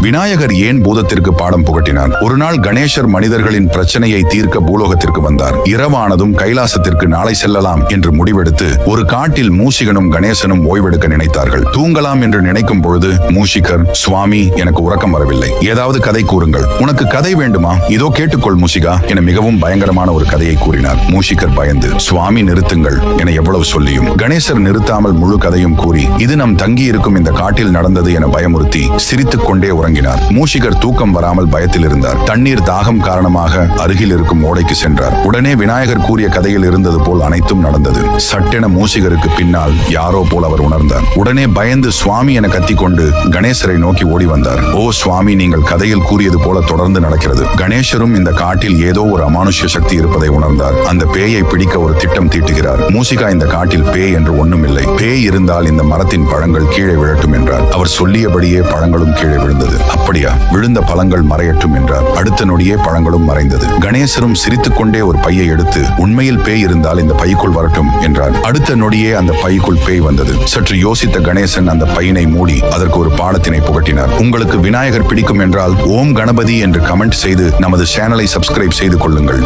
விநாயகர் ஏன் பூதத்திற்கு பாடம் புகட்டினார்? ஒரு நாள் கணேசர் மனிதர்களின் பிரச்சனையை தீர்க்க பூலோகத்திற்கு வந்தார். இரவானதும் கைலாசத்திற்கு நாளை செல்லலாம் என்று முடிவெடுத்து ஒரு காட்டில் மூஷிகனும் கணேசனும் ஓய்வெடுக்க நினைத்தார்கள். தூங்கலாம் என்று நினைக்கும் பொழுது மூஷிகர், சுவாமி, எனக்கு உறக்கம் வரவில்லை, ஏதாவது கதை கூறுங்கள். உனக்கு கதை வேண்டுமா? இதோ கேட்டுக்கொள் மூஷிகா என மிகவும் பயங்கரமான ஒரு கதையை கூறினார். மூஷிகர் பயந்து, சுவாமி நிறுத்துங்கள் என எவ்வளவு சொல்லியும் கணேசர் நிறுத்தாமல் முழு கதையும் கூறி, இது நம் தங்கி இருக்கும் இந்த காட்டில் நடந்தது என பயமுறுத்தி சிரித்துக் கொண்டே உறங்கினார். மூஷிகர் தூக்கம் வராமல் பயத்தில் இருந்தார். தண்ணீர் தாகம் காரணமாக அருகில் இருக்கும் ஓடைக்கு சென்றார். உடனே விநாயகர் கூறிய கதையில் இருந்தது போல் அனைத்தும் நடந்தது. சட்டென மூஷிகருக்கு பின்னால் யாரோ போல் அவர் உணர்ந்தார். உடனே பயந்து சுவாமி என கத்திக்கொண்டு கணேசரை நோக்கி ஓடி வந்தார். ஓ சுவாமி, நீங்கள் கதையில் கூறியது போல தொடர்ந்து நடக்கிறது. கணேசரும் இந்த காட்டில் ஏதோ ஒரு அமானுஷ்ய சக்தி இருப்பதை உணர்ந்தார். அந்த பேயை பிடிக்க ஒரு திட்டம் தீட்டுகிறார். மூஷிகா, இந்த காட்டில் பேய் என்று ஒண்ணும் இல்லை. பேய் இருந்தால் இந்த மரத்தின் பழங்கள் கீழே விழட்டும் என்றார். அவர் சொல்லியபடியே பழங்களும் கீழே விழுந்தது. அப்படியா? விழுந்த பழங்கள் மறையட்டும் என்றார். அடுத்த நொடியே பழங்களும் மறைந்தது. கணேசரும் சிரித்துக் கொண்டே ஒரு பையை எடுத்து, உண்மையில் பேய் இருந்தால் இந்த பைக்குள் வரட்டும் என்றார். அடுத்த நொடியே அந்த பைக்குள் பேய் வந்தது. சற்று யோசித்த கணேசன் அந்த பையினை மூடி அதற்கு ஒரு பாடத்தினை புகட்டினார். உங்களுக்கு விநாயகர் பிடிக்கும் என்றால் ஓம் கணபதி என்று கமெண்ட் செய்து நமது சேனலை சப்ஸ்கிரைப் செய்து கொள்ளுங்கள்.